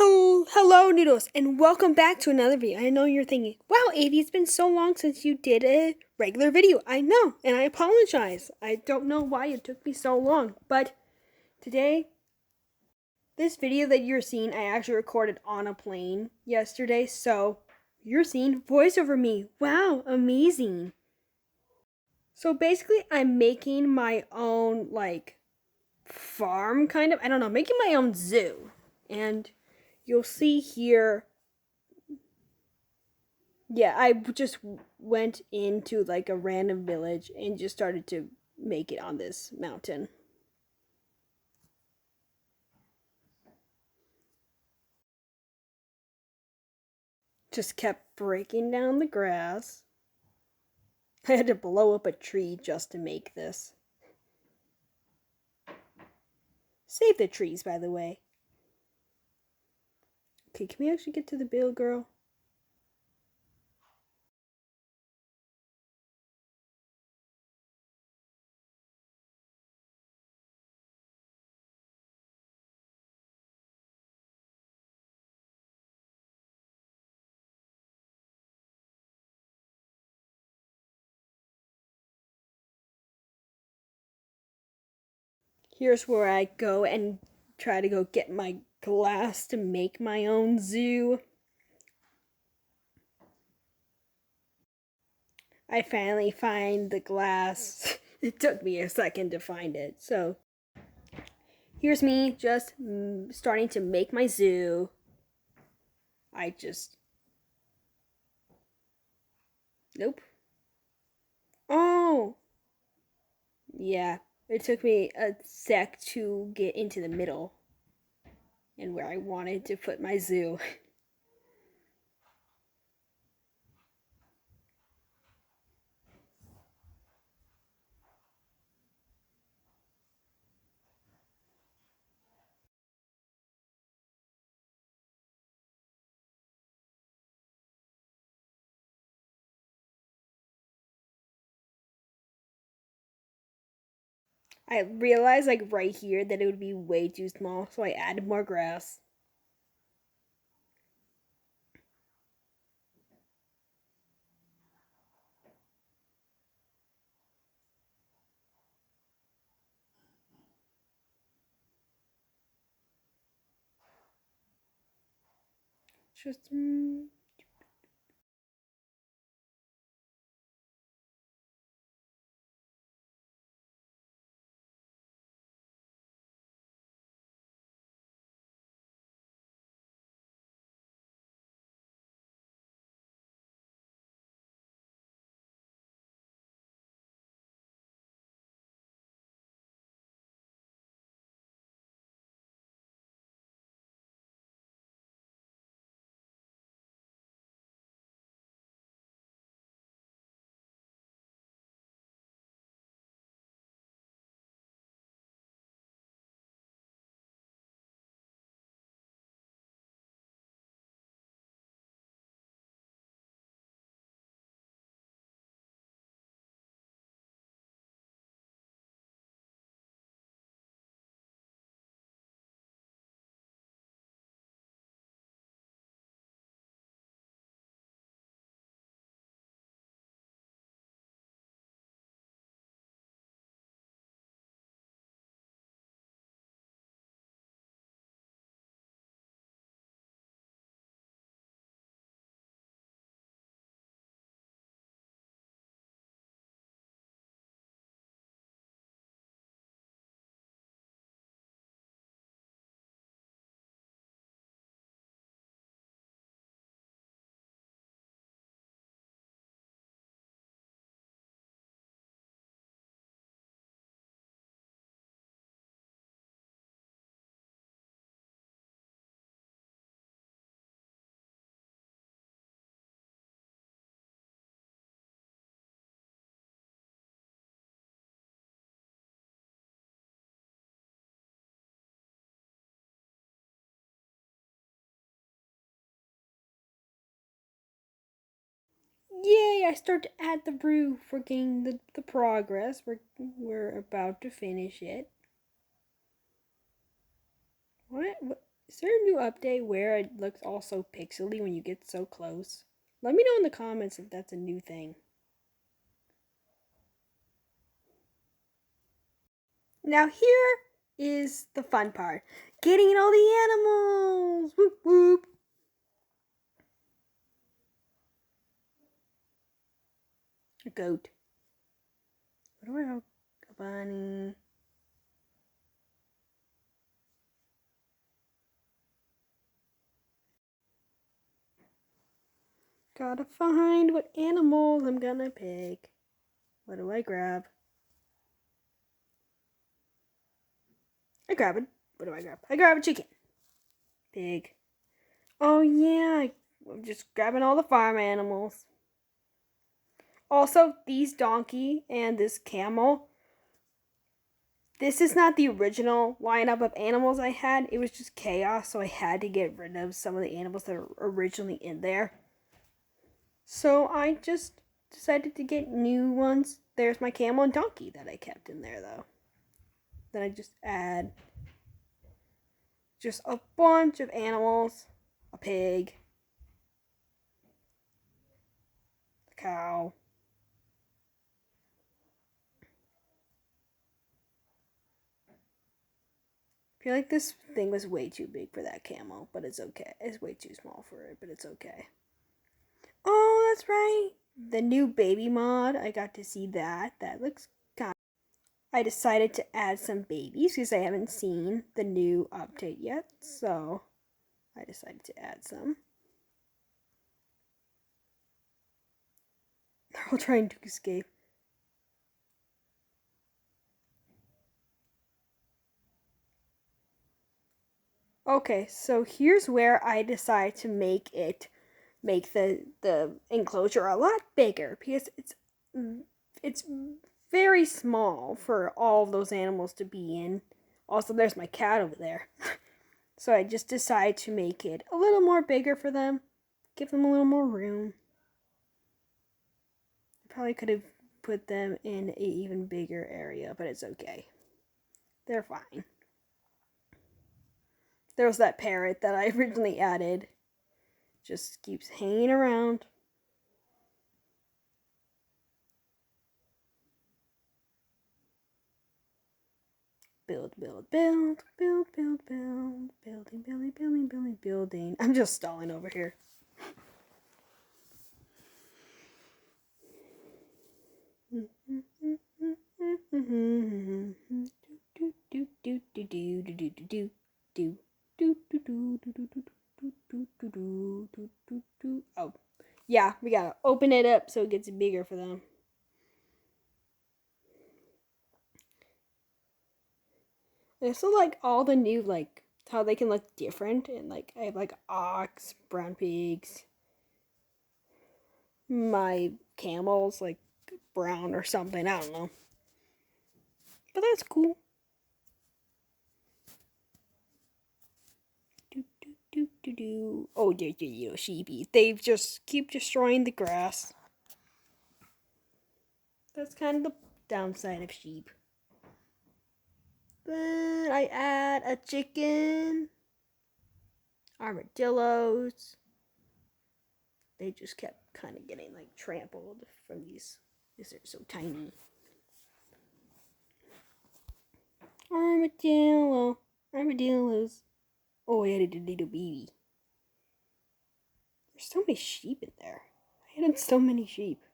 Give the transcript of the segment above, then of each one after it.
Hello, Noodles, and welcome back to another video. I know you're thinking, wow, Avi, it's been so long since you did a regular video. I know, and I apologize. I don't know why it took me so long, but today, this video that you're seeing, I actually recorded on a plane yesterday, so you're seeing voice over me. Wow, amazing. So basically, I'm making my own, farm, kind of. I don't know, making my own zoo. And you'll see here, yeah, I just went into like a random village and just started to make it on this mountain. Just kept breaking down the grass. I had to blow up a tree just to make this. Save the trees, by the way. Okay, can we actually get to the bill, girl? Here's where I go and try to go get my glass to make my own zoo. I finally find the glass. It took me a second to find it. So here's me just starting to make my zoo. Nope. Oh! Yeah, it took me a sec to get into the middle and where I wanted to put my zoo. I realized like right here that it would be way too small, so I added more grass. Just yay! I start to add the brew for getting the progress. We're about to finish it. What? Is there a new update where it looks all so pixely when you get so close? Let me know in the comments if that's a new thing. Now here is the fun part. Getting all the animals! Whoop whoop! A goat. What do I have? A bunny. Gotta find what animals I'm gonna pick. What do I grab? What do I grab? I grab a chicken. Pig. Oh yeah, I'm just grabbing all the farm animals. Also, these donkey and this camel. This is not the original lineup of animals I had. It was just chaos, so I had to get rid of some of the animals that were originally in there. So I just decided to get new ones. There's my camel and donkey that I kept in there, though. Then I just add just a bunch of animals. A pig. A cow. I feel like this thing was way too big for that camel, but it's okay. It's way too small for it, but it's okay. Oh, that's right. The new baby mod, I got to see that. That looks kind of... I decided to add some babies because I haven't seen the new update yet, so I decided to add some. They're all trying to escape. Okay, so here's where I decide to make the enclosure a lot bigger because it's very small for all of those animals to be in. Also, there's my cat over there. So I just decided to make it a little more bigger for them, give them a little more room. I probably could have put them in an even bigger area, but it's okay. They're fine. There was that parrot that I originally added. Just keeps hanging around. Build, build, build, build, build, build, building, building, building, building, building. I'm just stalling over here. Oh, yeah, we gotta open it up so it gets bigger for them. I also like all the new, like, how they can look different. And, like, I have, like, ox, brown pigs. My camel's, like, brown or something. I don't know. But that's cool. Oh, they're little sheepy. They just keep destroying the grass. That's kind of the downside of sheep. Then I add a chicken. Armadillos. They just kept kind of getting like trampled from these because they're so tiny. Armadillos. Oh, I added a little baby. There's so many sheep in there. I added so many sheep.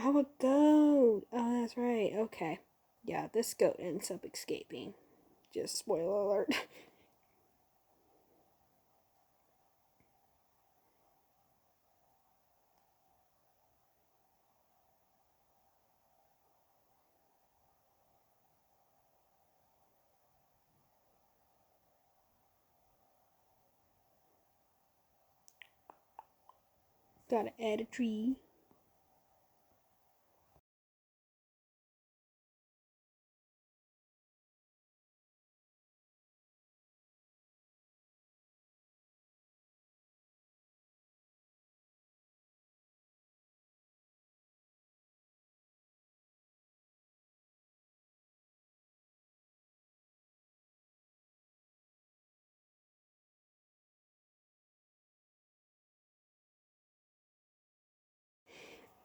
Oh, a goat. Oh, that's right. Okay. Yeah, this goat ends up escaping. Just spoiler alert. Gotta add a tree.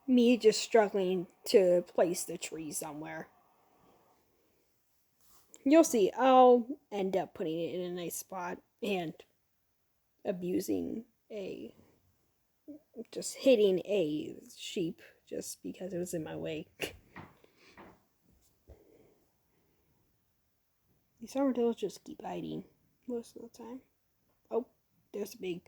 me just struggling to place the tree somewhere. You'll see, I'll end up putting it in a nice spot and abusing just hitting a sheep just because it was in my way. These armadillos just keep hiding most of the time. Oh, there's a big.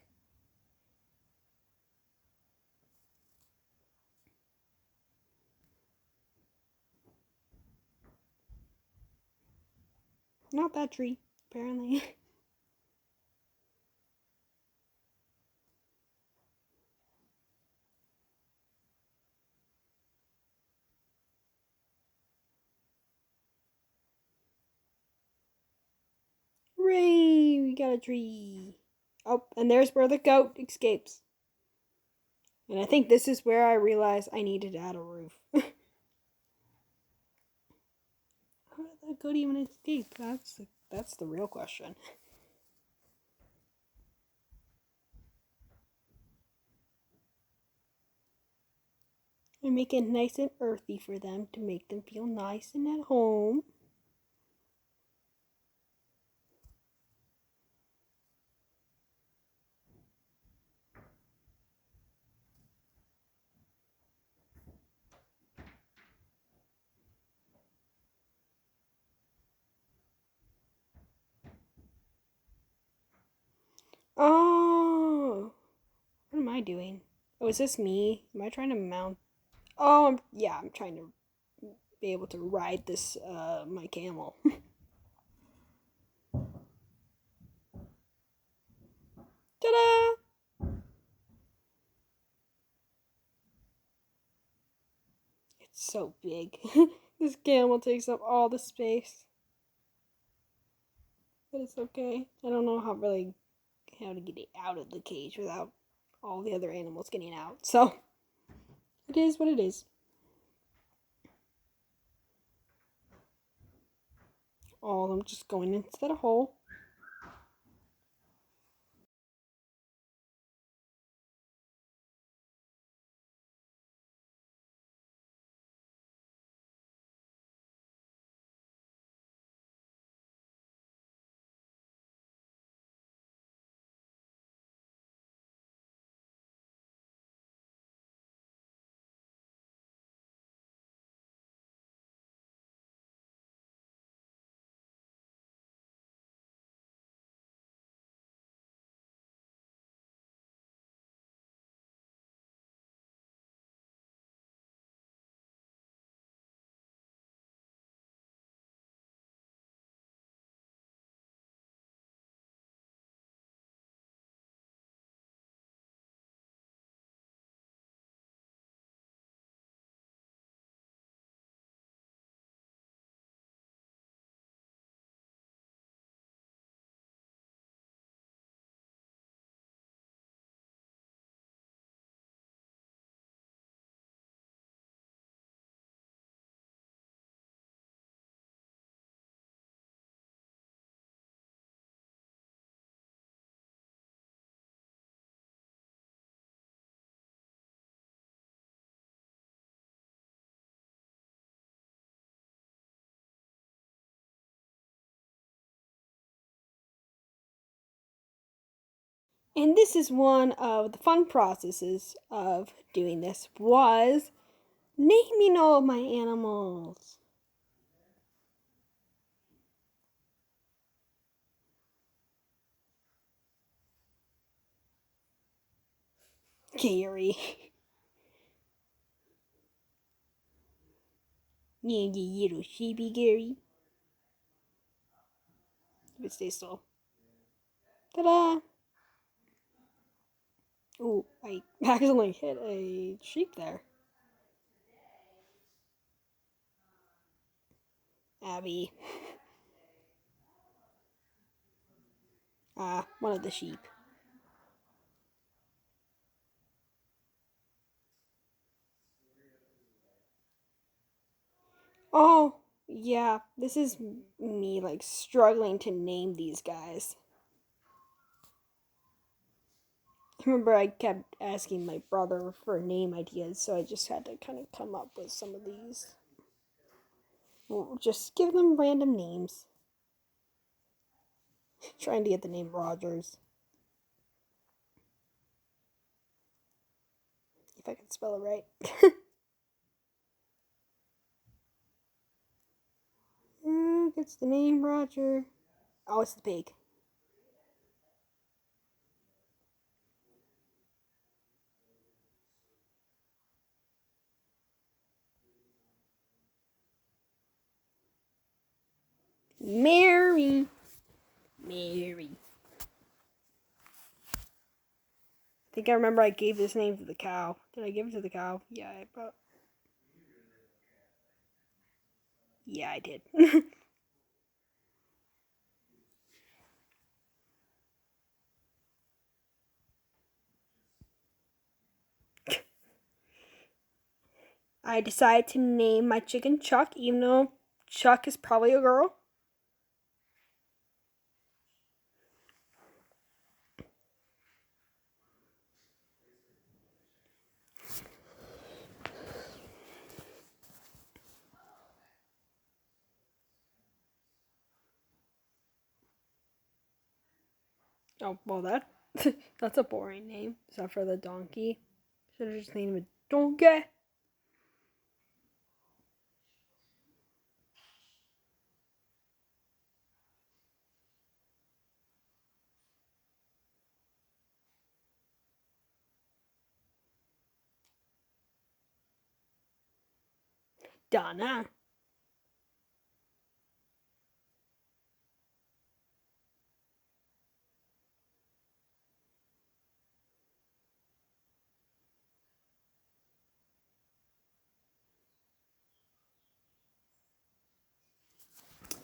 Not that tree, apparently. Hooray! We got a tree. Oh, and there's where the goat escapes. And I think this is where I realized I needed to add a roof. How did that goat even escape? That's the real question. I make it nice and earthy for them to make them feel nice and at home. Oh, what am I doing? Oh, is this me? Am I trying to mount? Oh, yeah, I'm trying to be able to ride this, my camel. Ta-da! It's so big. This camel takes up all the space. But it's okay. I don't know how to get it out of the cage without all the other animals getting out. So, it is what it is. All of them just going into that hole. And this is one of the fun processes of doing this was naming all of my animals. Gary. Yeah, you little sheepy Gary. If it stays still. Ta-da! Ooh, I accidentally hit a sheep there. Abby. One of the sheep. Oh, yeah, this is me, like, struggling to name these guys. I remember I kept asking my brother for name ideas, so I just had to kind of come up with some of these. We'll just give them random names. Trying to get the name Rogers. If I can spell it right. Who gets the name Roger? Oh, it's the pig. Mary. Mary. I think I remember I gave this name to the cow. Did I give it to the cow? Yeah, I did. I decided to name my chicken Chuck, even though Chuck is probably a girl. Oh, well, that's a boring name. Except for the donkey. Should have just named it Donkey. Donna.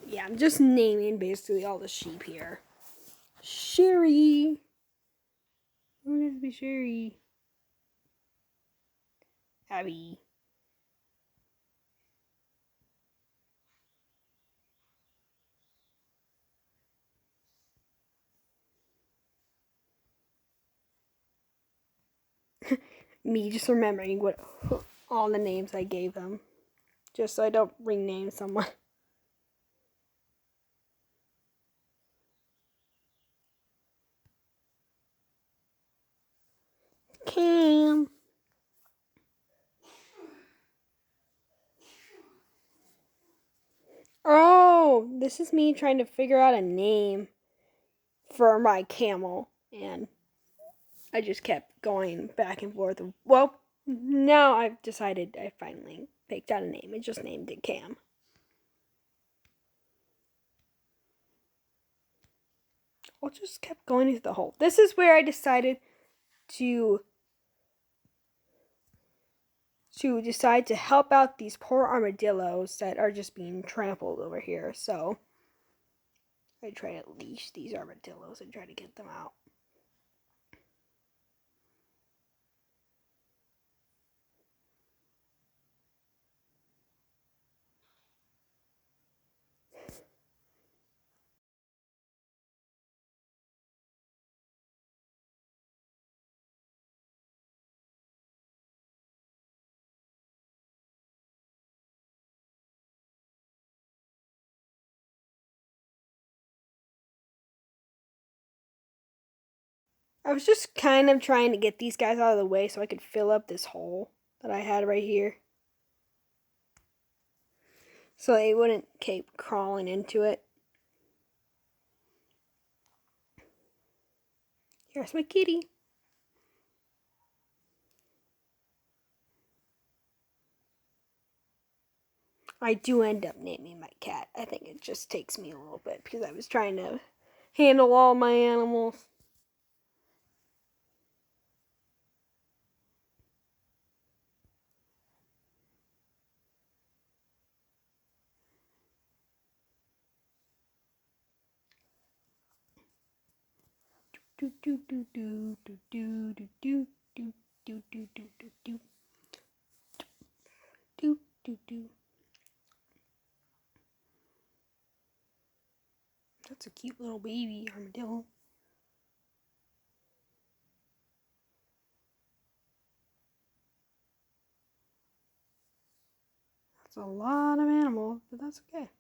Yeah, I'm just naming basically all the sheep here. Sherry. Who needs to be Sherry? Abby. Me just remembering what all the names I gave them. Just so I don't rename someone. Cam. Oh, this is me trying to figure out a name for my camel. And I just kept going back and forth. Well, now I've decided I finally picked out a name. I just named it Cam. I just kept going into the hole. This is where I decided to decide to help out these poor armadillos that are just being trampled over here. So I try to leash these armadillos and try to get them out. I was just kind of trying to get these guys out of the way so I could fill up this hole that I had right here. So they wouldn't keep crawling into it. Here's my kitty. I do end up naming my cat. I think it just takes me a little bit because I was trying to handle all my animals. Do do do do do do do do do do do do do do do do. That's a cute little baby armadillo. That's a lot of animals, but that's okay.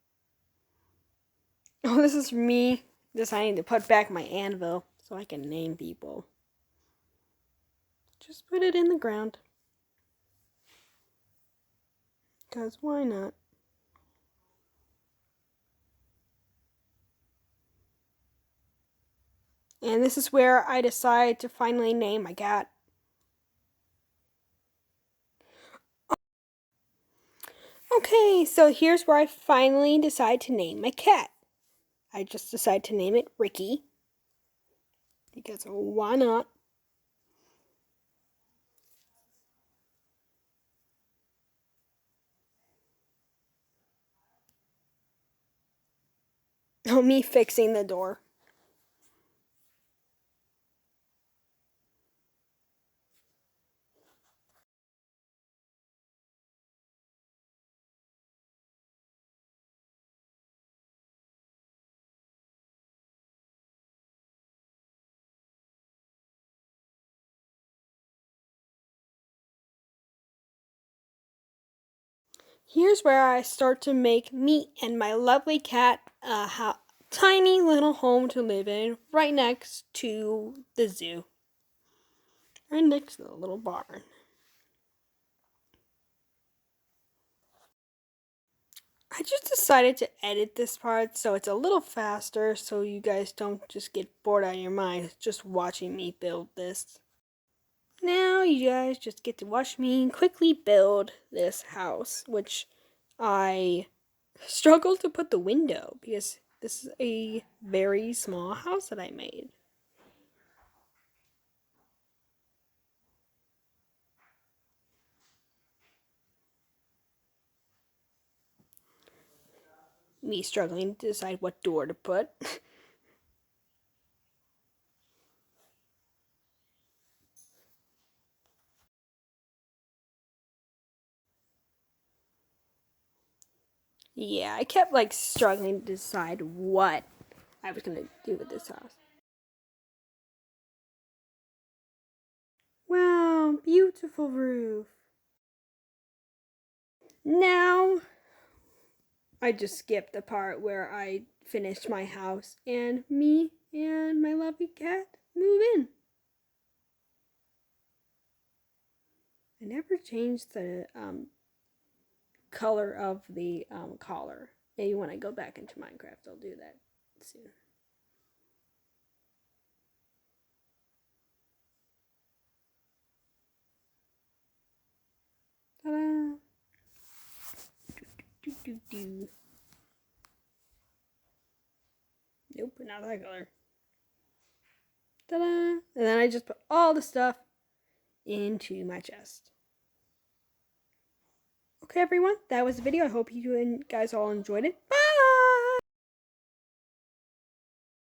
Oh, this is me deciding to put back my anvil so I can name people. Just put it in the ground. Because why not? And this is where I decide to finally name my cat. Okay, so here's where I finally decide to name my cat. I just decide to name it Ricky. Because why not? Oh, me fixing the door. Here's where I start to make me and my lovely cat a tiny little home to live in right next to the zoo. Right next to the little barn. I just decided to edit this part so it's a little faster so you guys don't just get bored out of your mind just watching me build this. Now you guys just get to watch me quickly build this house, which I struggled to put the window because this is a very small house that I made. Me struggling to decide what door to put. Yeah, I kept like struggling to decide what I was gonna do with this house. Wow, beautiful roof. Now, I just skipped the part where I finished my house and me and my lovely cat move in. I never changed the color of the collar. Maybe when I go back into Minecraft, I'll do that soon. Ta-da! Do. Nope, not that color. Ta-da! And then I just put all the stuff into my chest. Okay, everyone, that was the video. I hope you guys all enjoyed it. Bye!